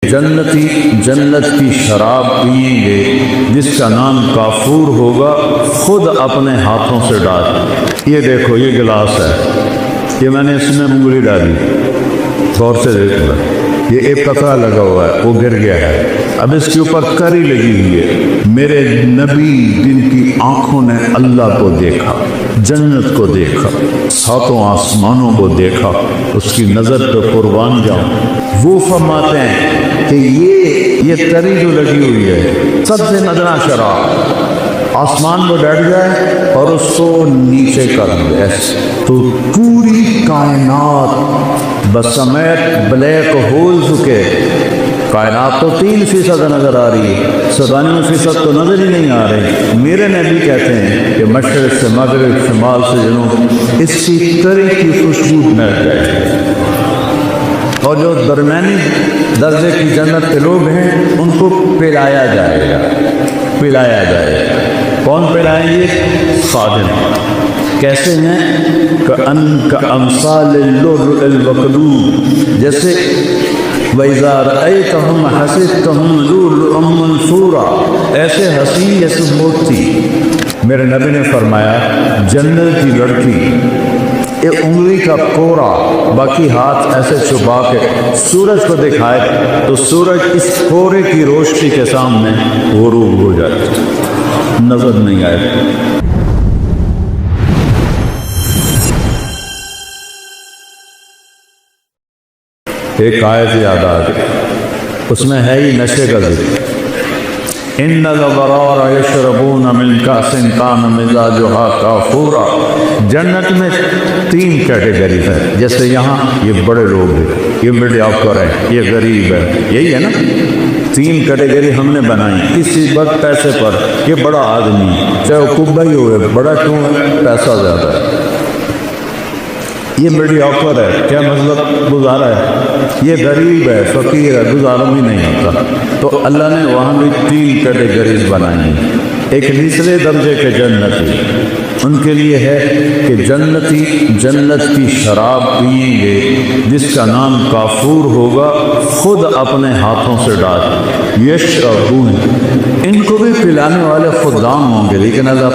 جنتی جنت کی شراب پئیں گے جس کا نام کافور ہوگا، خود اپنے ہاتھوں سے ڈال۔ یہ دیکھو یہ گلاس ہے، یہ میں نے اس میں انگلی ڈالی، غور سے دیکھو، یہ ایک قطرہ لگا ہوا ہے، وہ گر گیا ہے، اب اس کے اوپر کری لگی ہوئی ہے۔ میرے نبی جن کی آنکھوں نے اللہ کو دیکھا، جنت کو دیکھا، ساتوں آسمانوں کو دیکھا، اس کی نظر پہ قربان جاؤں، وہ فرماتے ہیں کہ یہ تری جو لگی ہوئی ہے سب سے ندرہ شراب آسمان میں بیٹھ جائے اور اس کو نیچے کر دے تو پوری کائنات بسمیت بلیک ہولز کے، کائنات تو 3% نظر آ رہی ہے، 97% تو نظر ہی نہیں آ رہی۔ میرے نبی کہتے ہیں کہ مشرق سے مغرب، شمال سے جنوب، اس کی تری کی خوشبو مل جائے، اور جو درمیانی درجے کی جنت کے لوگ ہیں ان کو پلایا جائے گا، پلایا جائے گا۔ کون پلائیں گے؟ خادم۔ کیسے ہیں؟ کأمثال اللؤلؤ المکنون، جیسے وَإِذَا رَأَيْتَهُمْ حَسِبْتَهُمْ لُؤْلُؤًا مَنثُورًا، ایسے حسین جیسے موتی۔ میرے نبی نے فرمایا جنت کی لڑکی ایک انگلی کا کورا، باقی ہاتھ ایسے چھپا کے سورج کو دکھائے تو سورج اس کورے کی روشنی کے سامنے غروب ہو جائے، نظر نہیں آئے۔ ایک آیت یاد آ گئی، اس میں ہے ہی نشے کا ذکر، ان الابرار یشربون من کأس کان مزاجها کافورا۔ جنت میں 3 کیٹیگریز ہیں، جیسے یہاں یہ بڑے لوگ ہیں، یہ میڈیا آفر ہے، یہ غریب ہے، یہی ہے نا، 3 کیٹیگری ہم نے بنائی کسی وقت پیسے پر۔ یہ بڑا آدمی چاہے وہ کبا ہی ہوئے، بڑا کیوں ہے؟ پیسہ زیادہ ہے۔ یہ میڈیا آفر ہے، کیا مطلب؟ گزارا ہے۔ یہ غریب ہے، فقیر ہے، گزارا بھی نہیں ہوتا۔ تو اللہ نے وہاں بھی 3 کیٹیگریز بنائی۔ ایک نچلے درجے کے جنتی، ان کے لیے ہے کہ جنتی جنت کی شراب پئیں گے جس کا نام کافور ہوگا، خود اپنے ہاتھوں سے ڈال۔ یشربون، ان کو بھی پلانے والے خدام ہوں گے، لیکن اللہ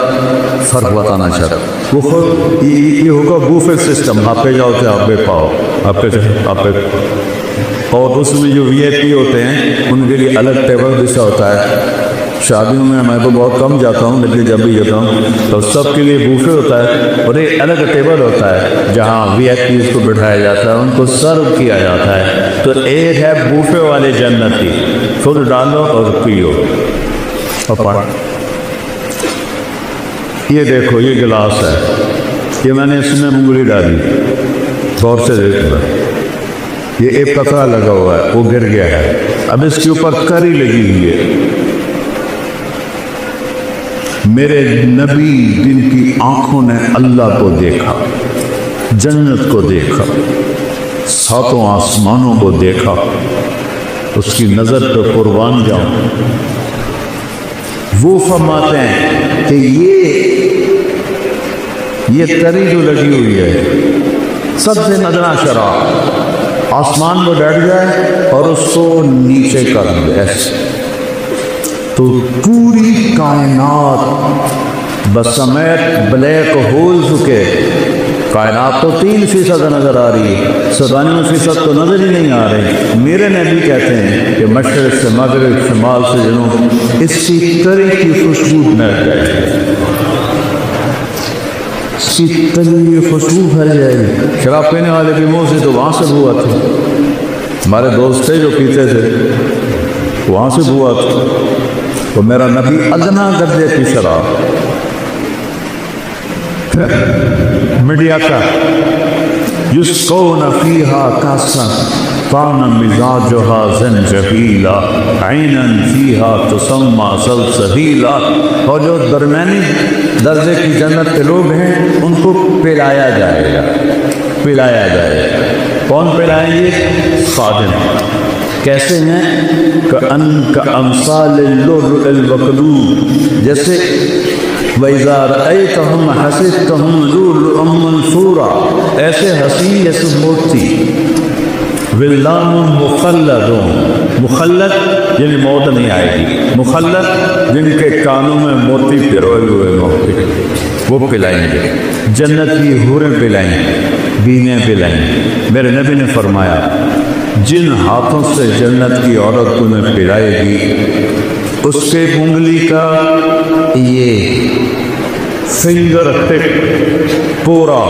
فرق بتانا چاہتا ہے۔ وہ خود یہ ہوگا بوفے سسٹم، آپ پہ جاؤ تو آپ پہ پاؤ، آپ پہ، اور اس میں جو وی آئی پی ہوتے ہیں ان کے لیے الگ ٹیبل بچھا ہوتا ہے۔ شادیوں میں تو بہت کم جاتا ہوں، لیکن جب بھی جاتا ہوں تو سب کے لیے بوفے ہوتا ہے، اور ایک الگ ٹیبل ہوتا ہے جہاں وی آئی پیز کو بٹھایا جاتا ہے، ان کو سرو کیا جاتا ہے۔ تو ایک ہے بوفے والے جنتی، خود ڈالو اور پیو اور پڑھ۔ یہ دیکھو یہ گلاس ہے، یہ میں نے اس میں انگلی ڈالی، غور سے دیکھو، یہ ایک قطرہ لگا ہوا ہے، وہ گر گیا ہے، اب اس کے اوپر کری لگی ہوئی ہے۔ میرے نبی جن کی آنکھوں نے اللہ کو دیکھا، جنت کو دیکھا، ساتوں آسمانوں کو دیکھا، اس کی نظر پہ قربان جاؤں، وہ فرماتے ہیں کہ یہ تری جو لگی ہوئی ہے سب سے ندرہ شراب آسمان میں بیٹھ جائے اور اس کو نیچے کر دے تو پوری کائنات بسمیت بلیک ہولز کے، کائنات تو 3% نظر آ رہی ہے، 97% تو نظر ہی نہیں آ رہی۔ میرے نبی کہتے ہیں کہ مشرق سے مغرب، شمال سے جنوب، اس کی تری کی خوشبو مل جائے، اس کی تری کی خوشبو پھیل جائے گی۔ شراب پینے والے کے منہ سے تو وہاں سے بو آتی، ہمارے دوست تھے جو پیتے تھے، وہاں سے بو آتی۔ تو میرا نبی ادنا درجے کی شراب، میڈیا کا یسقون فیہا کاسا کان مزاجہا زنجبیلا عینا فیہا تسمى سلسبیلا۔ اور جو درمیانی درجے کی جنت کے لوگ ہیں ان کو پلایا جائے گا، پلایا جائے گا۔ کون پلائیں گے؟ خادم۔ کیسے ہیں؟ کأمثال اللؤلؤ المکنون، جیسے وَإِذَا رَأَيْتَهُمْ حَسِبْتَهُمْ لُؤْلُؤًا مَنثُورًا، ایسے حسین جیسے موتی۔ ولدان مخلدون، مخلد یعنی موت نہیں آئے گی، مخلد جن کے کانوں میں موتی پروئے ہوئے موتی، وہ پلائیں گے، جنت کی حوریں پلائیں گے، بیویاں پلائیں گے۔ میرے نبی نے فرمایا جن ہاتھوں سے جنت کی عورت تمہیں پلائے گی اس کے انگلی کا یہ فنگر ٹپ پورا،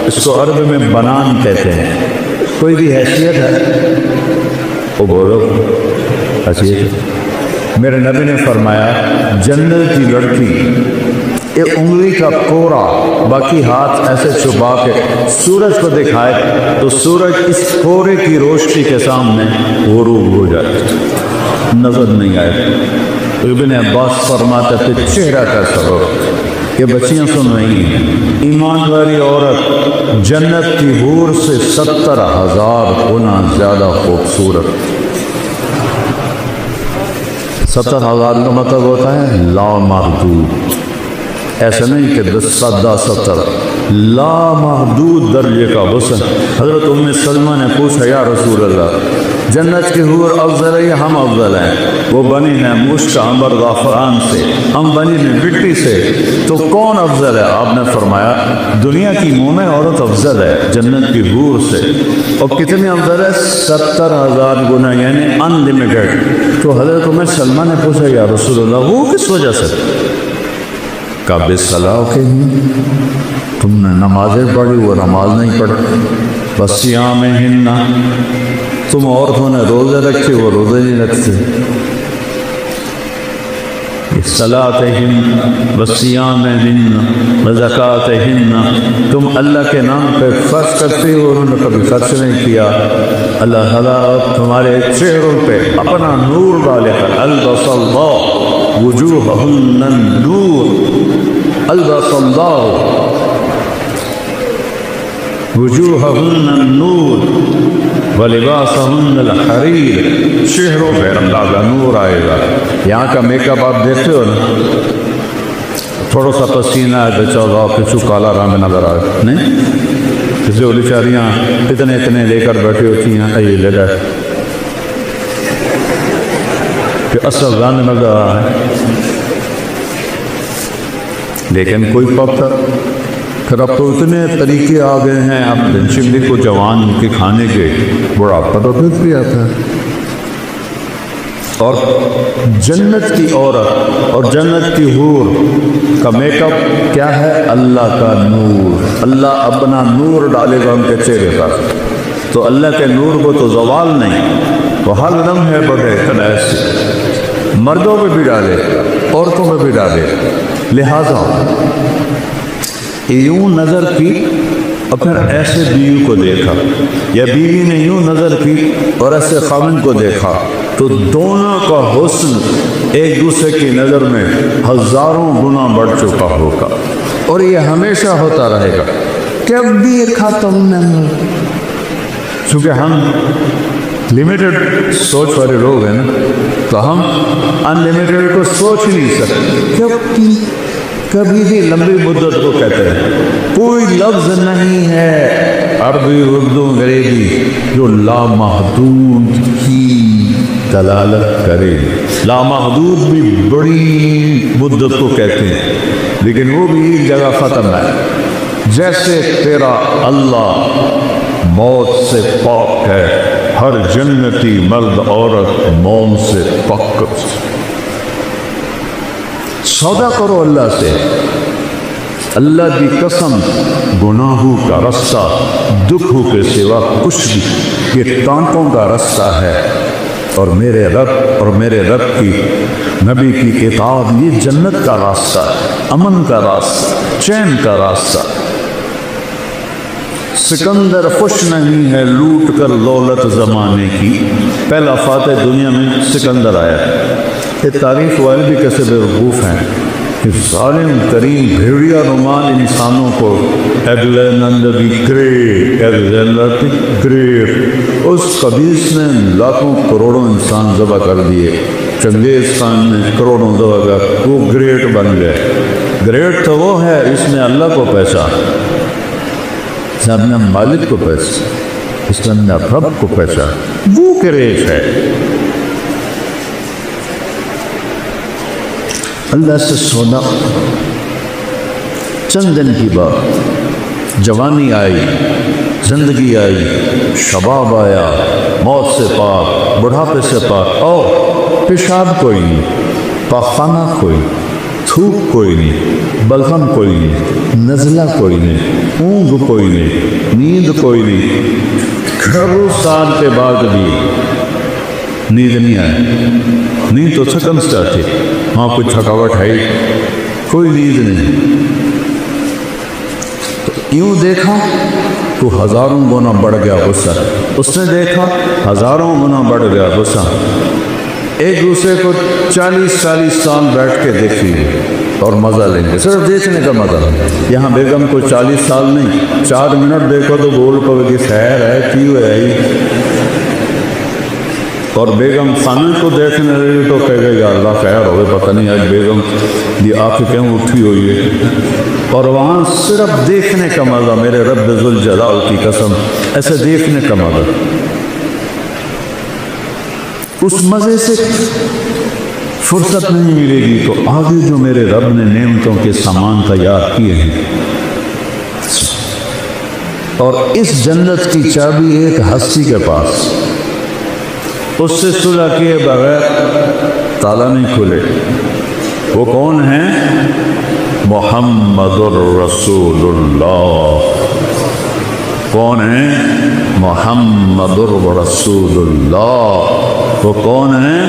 اس کو عربی میں بنان کہتے ہیں، کوئی بھی حیثیت ہے وہ بولو حیثیت ہے۔ میرے نبی نے فرمایا جنت کی لڑکی ایک انگلی کا کوڑا باقی ہاتھ ایسے چھپا کے سورج کو دکھائے تو سورج اس کوڑے کی روشنی کے سامنے غروب ہو جائے، نظر نہیں آئے۔ ابن عباس فرماتے تھے چہرہ کا سبب، یہ بچیاں سن رہی ہیں، ایمان والی عورت جنت کی حور سے 70,000 گنا زیادہ خوبصورت۔ 70,000 کا مطلب ہوتا ہے لامحدود، ایسا نہیں کہ 10-70، لامحدود درجے کا حسن۔ حضرت ام سلمہ نے پوچھا یا رسول اللہ جنت کی حور افضل ہے یا ہم افضل ہیں؟ وہ بنی ہیں مشک عنبر زعفران سے، ہم بنی ہیں مٹی سے، تو کون افضل ہے؟ آپ نے فرمایا دنیا کی مومن عورت افضل ہے جنت کی حور سے۔ اور کتنی افضل ہے؟ 70,000 گنا، یعنی انلمیٹڈ۔ تو حضرت ام سلمہ نے پوچھا یا رسول اللہ وہ کس وجہ سے؟ کعب صلاح کے تم نے نمازیں پڑھی وہ نماز نہیں پڑھی، بس صیامہن، تم عورتوں نے روزے رکھے وہ روزے نہیں رکھتے، صلاتہن وصیامہن وزکاتہن، تم اللہ کے نام پہ خرچ کرتے ہو، انہوں نے کبھی خرچ نہیں کیا۔ اللہ تعالیٰ تمہارے چہروں پہ اپنا نور ڈالے گا، البس اللہ وجوہہن النور، البس اللہ وجوہہن النور ولباسہن الحریر، چہروں پہ اللہ کا نور آئے گا۔ یہاں کا میک اپ آپ دیکھتے ہو نا، تھوڑا سا پسینہ ہے تو چودہ کچھ کالا رنگ نظر آئے نہیں، کسی والی چاریاں اتنے لے کر بیٹھی ہوتی ہیں، یہ لے جائے کہ اصل رنگ نظر آ رہا ہے، لیکن کوئی پکتا۔ پھر اب تو اتنے طریقے آ گئے ہیں، اب چمڑی کو جوان کے کھانے کے بڑھاپا تو پھر بھی آتا ہے۔ اور جنت کی عورت اور جنت کی حور کا میک اپ کیا ہے؟ اللہ کا نور، اللہ اپنا نور ڈالے گا ان کے چہرے پر، تو اللہ کے نور کو تو زوال نہیں، وہ ہر لمحے بڑھے ایسے، مردوں پہ بھی ڈالے عورتوں پہ بھی ڈالے۔ لہذا یوں نظر کی اور پھر ایسے بیوی کو دیکھا، یا بیوی نے یوں نظر کی اور ایسے خاوند کو دیکھا، تو دونوں کا حسن ایک دوسرے کی نظر میں ہزاروں گنا بڑھ چکا ہوگا، اور یہ ہمیشہ ہوتا رہے گا، کبھی ختم نہیں۔ چونکہ ہم لمیٹڈ سوچ والے لوگ ہیں نا، تو ہم انلمیٹڈ کو سوچ ہی نہیں سکتے، کبھی بھی لمبی مدت کو کہتے ہیں۔ کوئی لفظ نہیں ہے عربی اردو انگریزی جو لامحدود کی دلالت کرے۔ لامحدود بھی بڑی مدت کو کہتے ہیں، لیکن وہ بھی ایک جگہ ختم ہے۔ جیسے تیرا اللہ موت سے پاک ہے، ہر جنتی مرد عورت موت سے پاک۔ سودا کرو اللہ سے، اللہ کی قسم گناہوں کا رستہ دکھوں کے سوا کچھ بھی، یہ ٹانٹوں کا رستہ ہے، اور میرے رب کی نبی کی کتاب یہ جنت کا راستہ ہے، امن کا راستہ، چین کا راستہ۔ سکندر خوش نہیں ہے لوٹ کر دولت زمانے کی، پہلا فاتح دنیا میں سکندر آیا ہے۔ یہ تاریخ والے بھی کیسے بیوقوف ہیں کہ ظالم ترین بھیڑیا نما انسانوں کو الیگزینڈر دی گریٹ، اس قبیس نے لاکھوں کروڑوں انسان ذبح کر دیے، چنگیز خان نے کروڑوں ذبح کر، وہ گریٹ بن گئے۔ گریٹ تو وہ ہے اس نے اللہ کو پہچانا، اپنے مالک کو پہچانا۔ اس کے اندر رب کو پہچان، وہ کہ ریش ہے۔ اللہ سے سونا، چند دن کی بات، جوانی آئی، زندگی آئی، شباب آیا، موت سے پاک، بڑھاپے سے پاک، اور پیشاب کوئی نہیں، پاخانہ کوئی، تھوک کوئی نہیں، بلغم کوئی نہیں، نزلہ کوئی نہیں، اونگ کوئی نہیں، نیند کوئی نہیں۔ گھروں سال کے بعد بھی نیند نہیں آئی، نیند تو سکم سٹارٹ تھی، وہاں کوئی تھکاوٹ ہے، کوئی نیند نہیں۔ تو یوں دیکھا تو ہزاروں گنا بڑھ گیا غصہ، اس نے دیکھا ہزاروں گنا بڑھ گیا غصہ۔ ایک دوسرے کو 40 سال بیٹھ کے دیکھیے اور مزہ لیں گے، صرف دیکھنے کا مزہ۔ یہاں بیگم کو 40 سال نہیں، 4 منٹ دیکھو تو بول پڑے گی خیر ہے، کیوں ہے؟ اور بیگم خانہ کو دیکھنے لگی تو کہے گا یا اللہ خیر ہوئے، پتہ نہیں آج بیگم یہ آنکھیں کیوں اٹھی ہوئی ہے۔ اور وہاں صرف دیکھنے کا مزہ، میرے رب ذوالجلال کی قسم، ایسے دیکھنے کا مزہ۔ اس مزے سے فرصت نہیں ملے گی تو آگے جو میرے رب نے نعمتوں کے سامان تیار کیے ہیں، اور اس جنت کی چابی ایک ہستی کے پاس، اس سے صلح کیے بغیر تالا نہیں کھلے۔ وہ کون ہیں؟ محمد الرسول اللہ۔ کون ہیں؟ محمد الرسول اللہ۔ وہ کون ہیں؟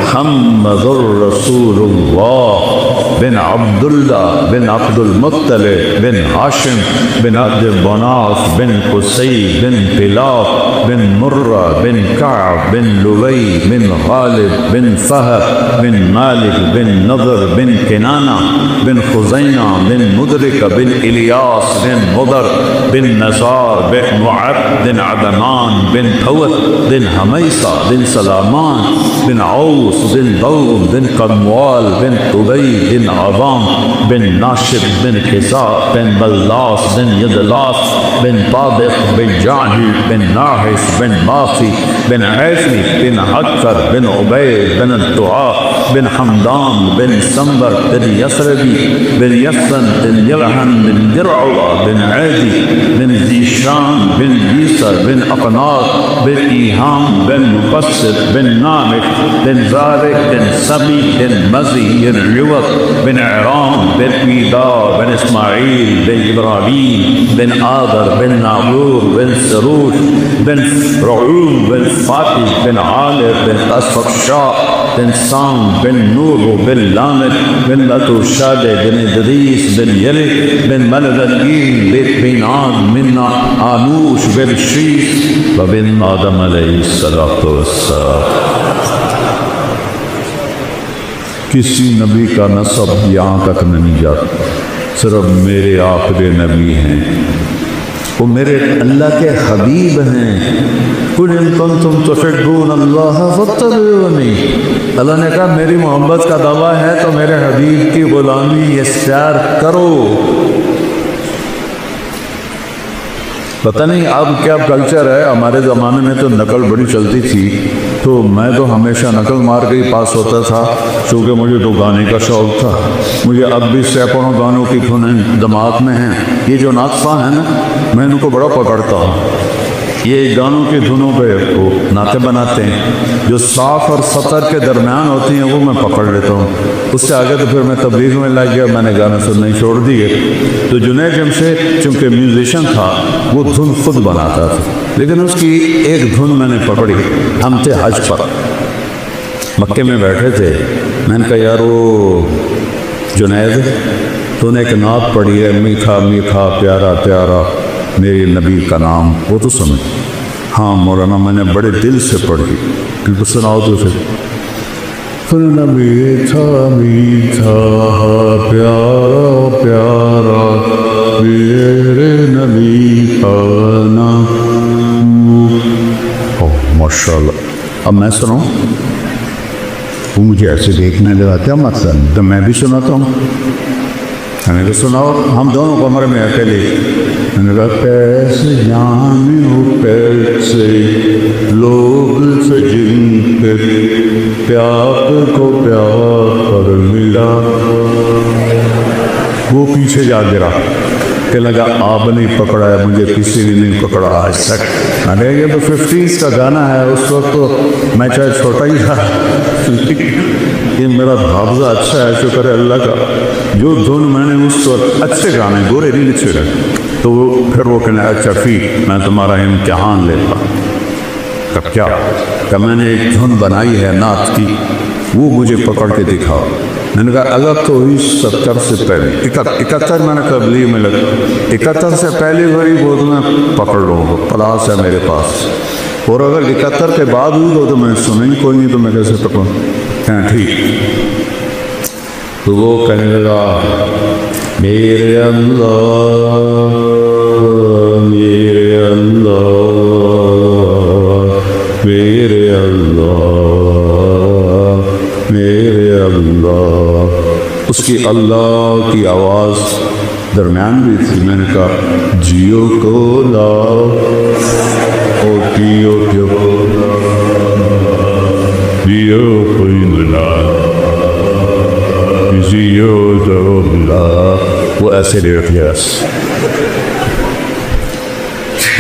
محمد الرسول اللہ بن عبداللہ بن عبد المطلب بن ہاشم بن عبد مناف بن قصی بن کلاب بن مرہ بن کعب بن لبی بن غالب بن فہر بن مالک بن نضر بن کنانہ بن خزینہ بن مدرک بن الیاس بن مضر بن نصار بن معد بن عدنان بن حوت بن حمیصہ بن سلامان بن عوس بن ضوم بن قموال بن طبی بن عظام بن ناشب بن حساب بن بلاس بن یدلاس بن طابق بن جاہل بن ناحس بن ماخی بن عیفی بن حکر بن عبید بن الدعاء بن حمدان بن سنبر بن یسربی بن یسن بن یلحن بن درعوا بن عیدی بن زیشان بن یسر بن اقناط بن ایہام بن مقصد بن نامک بن زارق بن سبی بن مزی بن عوض بن عرام بن ایدار بن اسماعیل بن ابراہیم بن آدر بن ناغور بن سروش بن رعوم بن فاتح بن عالر بن اسفق شاہ بن سام بن نور بن لامد بن لتو شاد بن ادریس بن یلک بن ملدکین بن عاد من آنوش بن شیس وبن آدم علیہ السلام۔ کسی نبی کا نسب یہاں تک نہیں جاتا، صرف میرے آخری نبی ہیں، وہ میرے اللہ کے حبیب ہیں۔ قُلْ إِن كُنتُمْ تُحِبُّونَ اللَّهَ فَاتَّبِعُونِي، اللہ نے کہا میری محبت کا دعویٰ ہے تو میرے حبیب کی غلامی اختیار کرو۔ پتہ نہیں اب کیا کلچر ہے، ہمارے زمانے میں تو نقل بڑی چلتی تھی، تو میں تو ہمیشہ نقل مار کے ہی پاس ہوتا تھا، چونکہ مجھے تو گانے کا شوق تھا۔ مجھے اب بھی سینکڑوں گانوں کی دھنیں دماغ میں ہیں۔ یہ جو ناطفہ ہیں نا، میں ان کو بڑا پکڑتا ہوں۔ یہ گانوں کی دھنوں پہ وہ نعتیں بناتے ہیں، جو صاف اور سطر کے درمیان ہوتی ہیں وہ میں پکڑ لیتا ہوں۔ اس سے آگے تو پھر میں تبلیغ میں لگ گیا، میں نے گانے سننے چھوڑ دیے۔ تو جنید جمشید چونکہ میوزیشن تھا، وہ دھن خود بناتا تھا، لیکن اس کی ایک دھن میں نے پکڑی۔ ہم تھے حج پر، مکے میں بیٹھے تھے، میں نے کہا یار وہ جنید تو نے ایک نعت پڑھی ہے، میٹھا میٹھا پیارا پیارا میرے نبی کا نام، وہ تو سمجھ۔ ہاں مولانا میں نے بڑے دل سے پڑھی، بالکل سناؤ تو پھر۔ میٹھا میٹھا پیارا پیارا میرے نبی کا نام۔ ماشاء اللہ۔ اب میں سناؤں؟ وہ مجھے ایسے دیکھنے لگاتے ہیں، مثلا تو میں بھی سناتا ہوں۔ میں نے کہا سناؤ، ہم دونوں کمرے میں اکیلے. میں نے کہا کیسے جانے ہو کیسے لوگ سے جن پہ پیار کو پیار ملا. وہ پیچھے جا گرا کہ لگا آپ نے پکڑا ہے، مجھے کسی نے نہیں پکڑا آج تک. میں نے یہ تو 50s کا گانا ہے، اس وقت تو میں چاہے چھوٹا ہی تھا، یہ میرا حافظہ اچھا ہے، شکر ہے اللہ کا. جو دھن میں نے اس وقت اچھے گانے گورے نہیں لکھے رہے. تو وہ پھر وہ کہنے اچھا ٹھیک میں تمہارا امتحان لیتا. کب کیا کہ میں نے ایک دھن بنائی ہے نعت کی، وہ مجھے پکڑ کے دکھاؤ. میں نے کہا اگر تو ہوئی 70 سے پہلے 71 میں نے تبلیغ میں لگا، 71 سے پہلے ہوئی وہ تو میں پکڑ لوں گا، پلاس ہے میرے پاس. اور اگر 71 کے بعد ہوئی تو میں سنیں گی کوئی نہیں، تو میں کیسے پکڑوں. کہنا ٹھیک. تو وہ کہنے لگا میرے اللہ میرے اللہ میرے اللہ میرے اللہ. اس کی اللہ کی آواز درمیان بھی تھی. میں نے کہا جیو کو لاؤ او جیو کو جیو کوئی لاؤ جیو تو لا. وہ ایسے لیٹ یس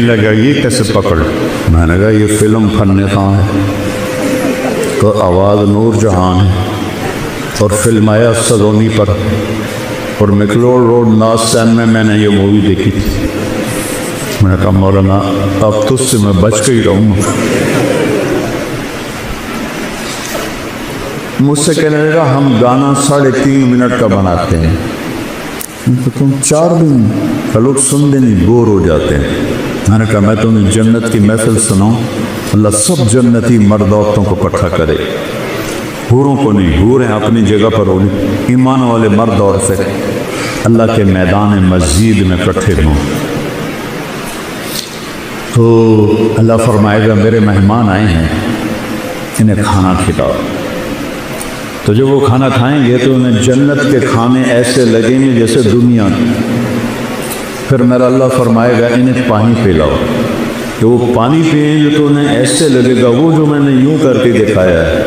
لگا یہ کیسے پکڑ. میں نے کہا یہ فلم فن کہاں ہے، تو آواز نور جہان ہے، اور فلم آیا سلونی پر، اور مکلوڈ روڈ ناسین میں نے یہ مووی دیکھی تھی. میں نے کہا مولانا اب تجھ سے میں بچ کے ہی رہوں گا. مجھ سے کہنے لگا ہم گانا 3.5 منٹ کا بناتے ہیں. تم 4 دن لوگ سننے نہیں بور ہو جاتے ہیں. میں نے کہا میں تمہیں جنت کی محفل سناؤں، اللہ سب جنتی مرد عورتوں کو اکٹھا کرے، حوروں کو نہیں. حوریں اپنی جگہ پر ہوگی، ایمان والے مرد عورتیں اللہ کے میدان مسجد میں اکٹھے ہوں. تو اللہ فرمائے گا میرے مہمان آئے ہیں، انہیں کھانا کھلاؤ. تو جب وہ کھانا کھائیں گے تو انہیں جنت کے کھانے ایسے لگیں گے جیسے دنیا میں. پھر میرا اللہ فرمائے گا انہیں پانی پلاؤ. کہ وہ پانی پئیں گے تو انہیں ایسے لگے گا، وہ جو میں نے یوں کر کے دکھایا ہے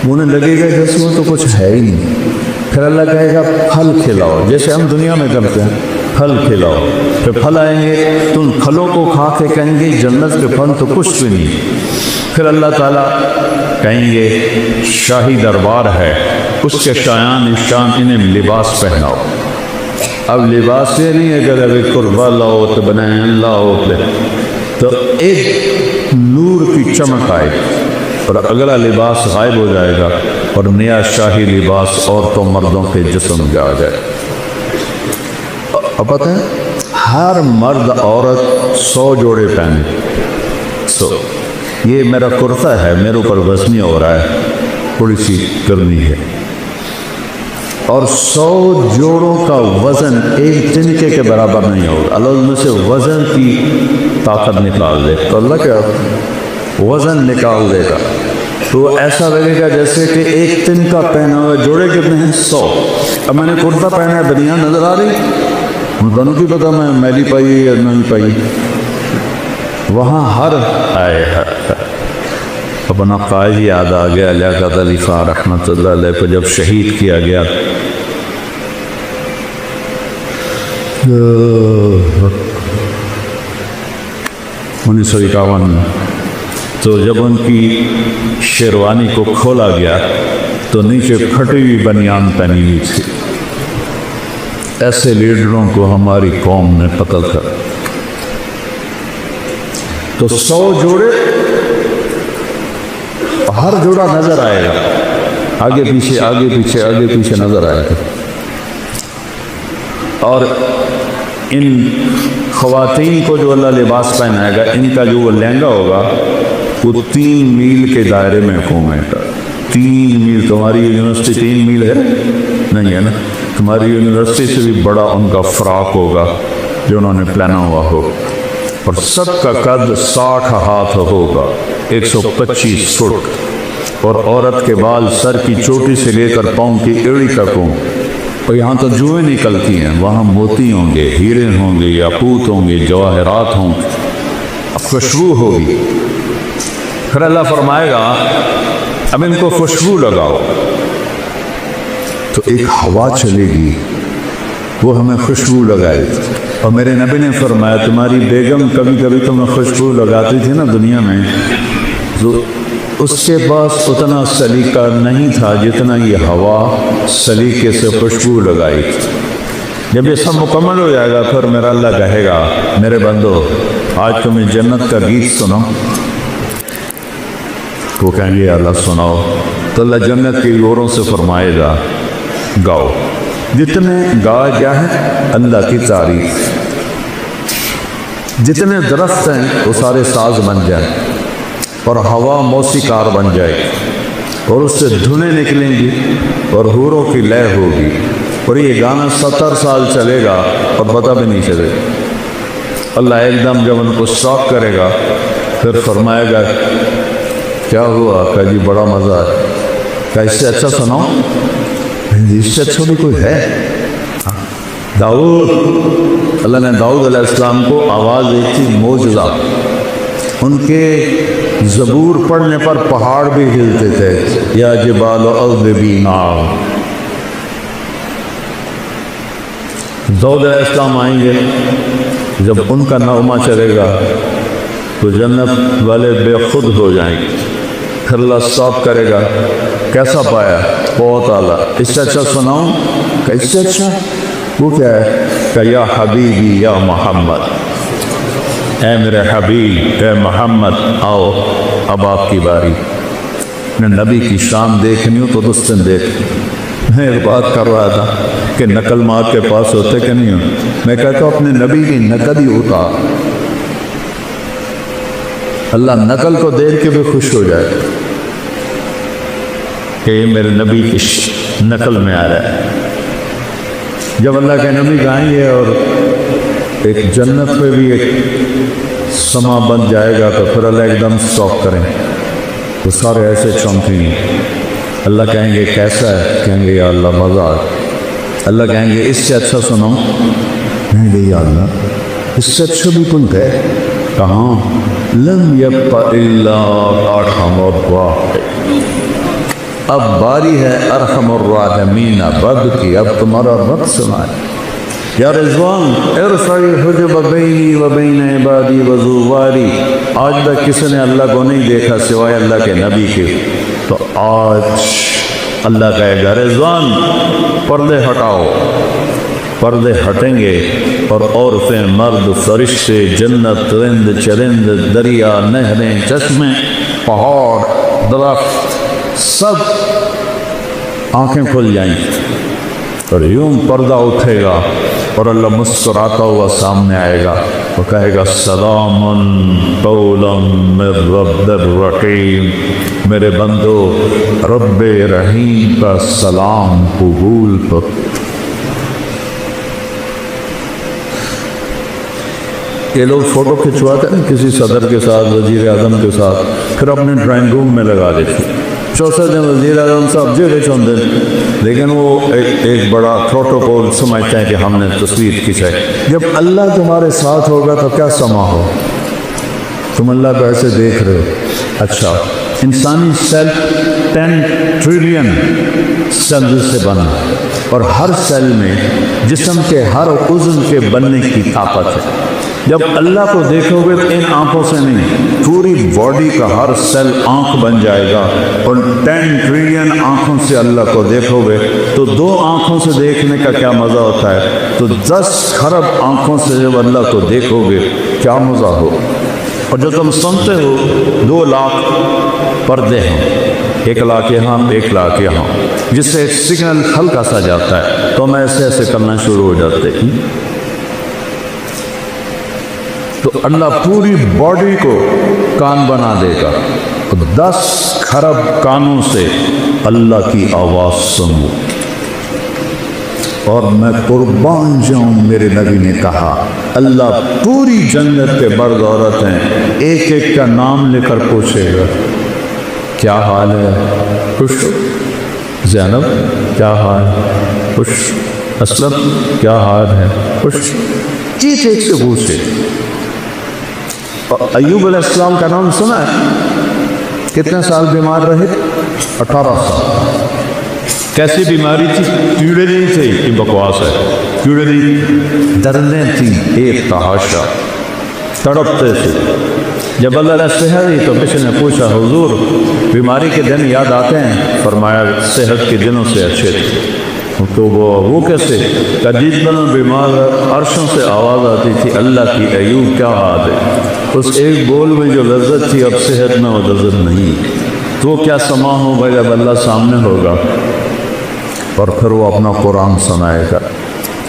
انہیں لگے گا جیسے وہ تو کچھ ہے ہی نہیں. پھر اللہ کہے گا پھل کھلاؤ، جیسے ہم دنیا میں کرتے ہیں، پھل کھلاؤ. پھر پھل آئیں گے تو ان پھلوں کو کھا کے کہیں گے جنت کے پھل تو کچھ بھی نہیں. پھر اللہ تعالیٰ کہیں گے شاہی دربار ہے، اس کے شایان شان انہیں لباس پہناؤ. اب لباس یہ نہیں ہے کہ ابھی قربہ لاؤ تو بنائیں لاؤ، تو ایک نور کی چمک آئے اور اگلا لباس غائب ہو جائے گا اور نیا شاہی لباس عورتوں مردوں کے جسم میں آ جائے. اب پتہ ہے ہر مرد عورت 100 جوڑے پہنے. یہ میرا کرتا ہے، میرے اوپر وزنی ہو رہا ہے، تھوڑی سی کرنی ہے. اور 100 جوڑوں کا وزن ایک تنکے کے برابر نہیں ہوگا. اللہ ان میں سے وزن کی طاقت نکال دے تو اللہ کیا وزن نکال دے گا. تو ایسا لگے گا جیسے کہ ایک تنکا پہنا ہوا. جوڑے کتنے ہیں؟ 100. اب میں نے کرتا پہنا ہے، بنیان نظر آ رہی، ان دونوں کی پتہ میں میلی پائی یا نہیں پائی. وہاں ہر آئے اپنا قائد یاد آ گیا، لیاقت علی خان رحمۃ اللہ علیہ کو جب شہید کیا گیا. 1951 میں تو جب ان کی شیروانی کو کھولا گیا تو نیچے پھٹی ہوئی بنیان پہنی ہوئی تھی. ایسے لیڈروں کو ہماری قوم نے قتل کر. تو 100 جوڑے، ہر جوڑا نظر آئے گا، آگے پیچھے آگے پیچھے آگے پیچھے نظر آئے گا. اور ان خواتین کو جو اللہ لباس پہنائے گا، ان کا جو وہ لہنگا ہوگا وہ 3 میل کے دائرے میں گھومے گا. 3 میل. تمہاری یونیورسٹی 3 میل ہے نہیں ہے نا؟ تمہاری یونیورسٹی سے بھی بڑا ان کا فراق ہوگا جو انہوں نے پہنا ہوا ہوگا. اور سب کا قد 60 ہاتھ ہوگا، 125 فٹ. اور عورت کے بال سر کی چوٹی سے لے کر پاؤں کی ایڑی تک ہوں. اور یہاں تو جوئیں نکلتی ہیں، وہاں موتی ہوں گے، ہیرے ہوں گے، یاقوت ہوں گے، جواہرات ہوں گے، خوشبو ہوگی۔ پھر اللہ فرمائے گا اب ان کو خوشبو لگاؤ، تو ایک ہوا چلے گی وہ ہمیں خوشبو لگائے گی۔ اور میرے نبی نے فرمایا تمہاری بیگم کبھی کبھی تمہیں خوشبو لگاتی تھی نا دنیا میں، تو اس کے پاس اتنا سلیقہ نہیں تھا جتنا یہ ہوا سلیقے سے خوشبو لگائی تھی۔ جب یہ سب مکمل ہو جائے گا پھر میرا اللہ کہے گا میرے بندو آج تمہیں جنت کا گیت سناؤ، وہ کہیں گے اللہ سناؤ، تو اللہ جنت کی گوروں سے فرمائے گا گاؤ، جتنے گا کیا ہے اللہ کی تعریف، جتنے درخت ہیں وہ سارے ساز بن جائیں اور ہوا موسیقار بن جائے گی اور اس سے دھنیں نکلیں گی اور حوروں کی لے ہوگی، اور یہ گانا 70 سال چلے گا اور پتہ بھی نہیں چلے گا۔ اللہ ایک دم جب ان کو اسٹاپ کرے گا پھر فرمائے گا کیا ہوا؟ کہ جی بڑا مزہ ہے۔ کہ اس سے اچھا سناؤ؟ اس سے اچھا بھی کوئی ہے؟ داؤد، اللہ نے داؤد علیہ السلام کو آواز دی تھی معجزہ، ان کے زبور پڑھنے پر پہاڑ بھی ہلتے تھے، یا جبال اوبی معا۔ داؤد علیہ السلام آئیں گے، جب ان کا نغمہ چلے گا تو جنت والے بے خود ہو جائیں گے، پھر اللہ صاف کرے گا کیسا پایا؟ بہت اعلیٰ، اس سے اچھا سناؤں؟ کہ اس سے اچھا وہ کیا ہے؟ کہ یا حبیبی یا محمد، اے میرے حبیب اے محمد آؤ اب آپ کی باری۔ میں نبی کی شان دیکھنی ہوں تو رستم دیکھ۔ میں ایک بات کر رہا تھا کہ نقل مار کے پاس ہوتے کہ نہیں ہوں، میں کہتا ہوں اپنے نبی کی نقل ہی اتار، اللہ نقل کو دیکھ کے بھی خوش ہو جائے کہ یہ میرے نبی کی نقل میں آ رہا ہے۔ جب اللہ کے نبی گائیں گے اور ایک جنت پہ بھی ایک سما بن جائے گا تو پھر اللہ ایک دم اسٹاپ کریں تو سارے ایسے چونکیں گے۔ اللہ کہیں گے کیسا ہے؟ کہیں گے یا اللہ مزہ آ۔ اللہ کہیں گے اس سے اچھا سناؤ؟ کہیں گے یا اللہ اس سے اچھا بھی کوئی ہے؟ کہاں؟ لم یبق الا ارحم الراحمین، اب باری ہے ارحم الراحمین رب کی، اب تمہارا رب سنائے۔ یا رضوان ارفع الحجب بینی و بین عبادی و زواری، آج تک کسی نے اللہ کو نہیں دیکھا سوائے اللہ کے نبی کے، تو آج اللہ کہے گا رضوان پردے ہٹاؤ، پردے ہٹیں گے اور عورتیں مرد فرشتے جنت رند چرند دریا نہریں چشمے پہاڑ درخت سب آنکھیں کھل جائیں اور یوں پردہ اٹھے گا اور اللہ مسکراتا ہوا سامنے آئے گا، وہ کہے گا سلام قولا من رب الرحیم، میرے بندو رب رحیم کا سلام قبول کر۔ یہ لوگ فوٹو کھنچواتے ہیں کسی صدر کے ساتھ، وزیر اعظم کے ساتھ، پھر اپنے ڈرائنگ روم میں لگا دیتے ہیں، 64 دن وزیر اعظم صاحب جی چند دن، لیکن وہ ایک بڑا پروٹوکول سمجھتے ہیں کہ ہم نے تصویر کھینچائی۔ جب اللہ تمہارے ساتھ ہوگا تو کیا سما ہو؟ تم اللہ کو ایسے دیکھ رہے ہو۔ اچھا انسانی سیل 10 ٹریلین سیل سے بنا اور ہر سیل میں جسم کے ہر عضو کے بننے کی طاقت ہے۔ جب اللہ کو دیکھو گے تو ان آنکھوں سے نہیں، پوری باڈی کا ہر سیل آنکھ بن جائے گا، اور 10 ٹریلین آنکھوں سے اللہ کو دیکھو گے تو 2 آنکھوں سے دیکھنے کا کیا مزہ ہوتا ہے، تو 10 خرب آنکھوں سے جب اللہ کو دیکھو گے کیا مزہ ہو۔ اور جو تم سنتے ہو 2 لاکھ پردے ہیں، 1 لاکھ یہاں 1 لاکھ یہاں، جس سے ایک سگنل ہلکا سا جاتا ہے تو ہم ایسے ایسے کرنا شروع ہو جاتے ہیں، تو اللہ پوری باڈی کو کان بنا دے گا، 10 خرب کانوں سے اللہ کی آواز سنو۔ اور میں قربان جاؤں، میرے نبی نے کہا اللہ پوری جنت کے مرد عورت ہیں، ایک ایک کا نام لے کر پوچھے گا کیا حال ہے؟ خوش؟ زینب کیا حال؟ خوش؟ اسلم کیا حال ہے؟ خوش؟ چیز ایک سے پوچھے. ایوب علیہ السلام کا نام سنا ہے؟ کتنے سال بیمار رہے؟ 18 سال. کیسی بیماری تھی؟ کیڑے نہیں تھے، یہ بکواس ہے. کیڑے نہیں، درنیں تھیں ایک تحاشا، تڑپتے تھے. جب اللہ نے صحت دی تو کسی نے پوچھا حضور بیماری کے دن یاد آتے ہیں؟ فرمایا صحت کے دنوں سے اچھے تھے. تو وہ کیسے؟ جس دن بیمار عرشوں سے آواز آتی تھی اللہ کی ایوب کیا حال ہے، اس ایک بول میں جو لذت تھی اب صحت میں وہ لذت نہیں. تو کیا سما ہوگا جب اللہ سامنے ہوگا اور پھر وہ اپنا قرآن سنائے گا.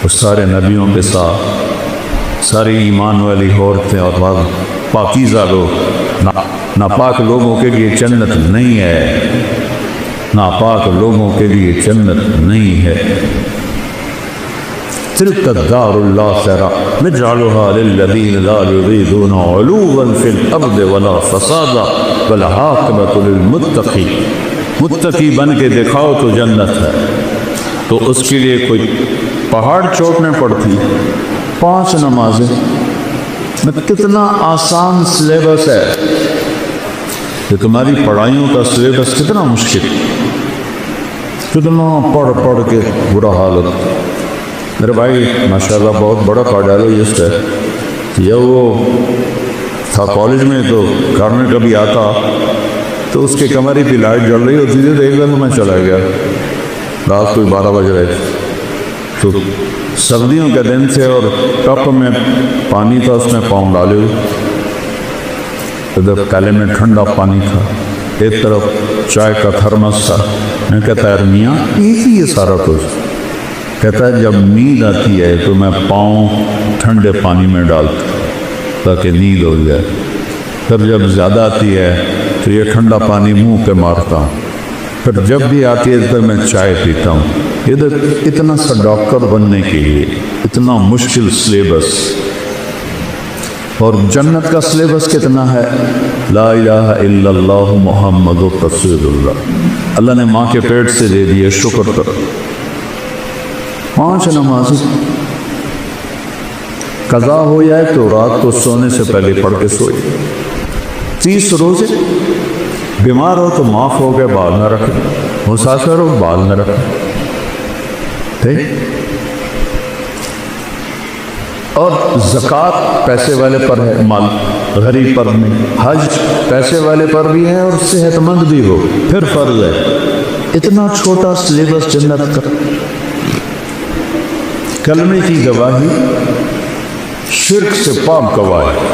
اس سارے نبیوں کے ساتھ ساری ایمان والی عورتیں اور بعض پاکیزہ لوگ. ناپاک لوگوں کے لیے جنت نہیں ہے، ناپاک لوگوں کے لیے جنت نہیں ہے. تلک الدار الآخرہ نجعلها للذین لا یریدون علوا فی الارض ولا فسادا والعاقبۃ للمتقین. متقی بن کے دکھاؤ تو جنت ہے. تو اس کے لیے کوئی پہاڑ چوٹنے پڑتی. 5 نمازیں میں کتنا آسان سلیبس ہے، کہ تمہاری پڑھائیوں کا سلیبس کتنا مشکل، کتنا پڑھ کے برا حالت. میرے بھائی ماشاءاللہ بہت بڑا کارڈیالوجسٹ ہے. یہ وہ تھا کالج میں تو گھر میں کبھی آتا تو اس کے کمرے پہ لائٹ جل رہی ہوتی تھی تو ایک دن میں چلا گیا. رات کوئی 12 بج رہے تھے تو سردیوں کے دن تھے اور کپ میں پانی تھا، اس میں پاؤں ڈالے ہوئے. ادھر کالے میں ٹھنڈا پانی تھا، ایک طرف چائے کا تھرمس تھا. میں کہتا ہے میاں یہ سارا کچھ. کہتا ہے جب نیند آتی ہے تو میں پاؤں ٹھنڈے پانی میں ڈالتا تاکہ نیند ہو جائے. پھر جب زیادہ آتی ہے تو یہ ٹھنڈا پانی منہ پہ مارتا ہوں. پھر جب بھی آتی ہے تو میں چائے پیتا ہوں. ادھر اتنا سا ڈاکٹر بننے کے لیے اتنا مشکل سلیبس. اور جنت کا سلیبس کتنا ہے؟ لا الہ الا اللہ محمد رسول اللہ. اللہ نے ماں کے پیٹ سے دے دیے، شکر کرو. 5 نمازیں قضا ہو جائے تو رات کو سونے سے پہلے پڑھ کے سوئے. 30 روزے. بیمار ہو تو معاف ہو گئے، بال نہ رکھے. مسافر ہو بال نہ رکھے. اور زکوٰۃ پیسے والے پر ہے، مال غریب پر نہیں. حج پیسے والے پر بھی ہے اور صحت مند بھی ہو پھر فرض ہے. اتنا چھوٹا سلیبس جنت کا. کلمے کی گواہی شرک سے پاک گواہی.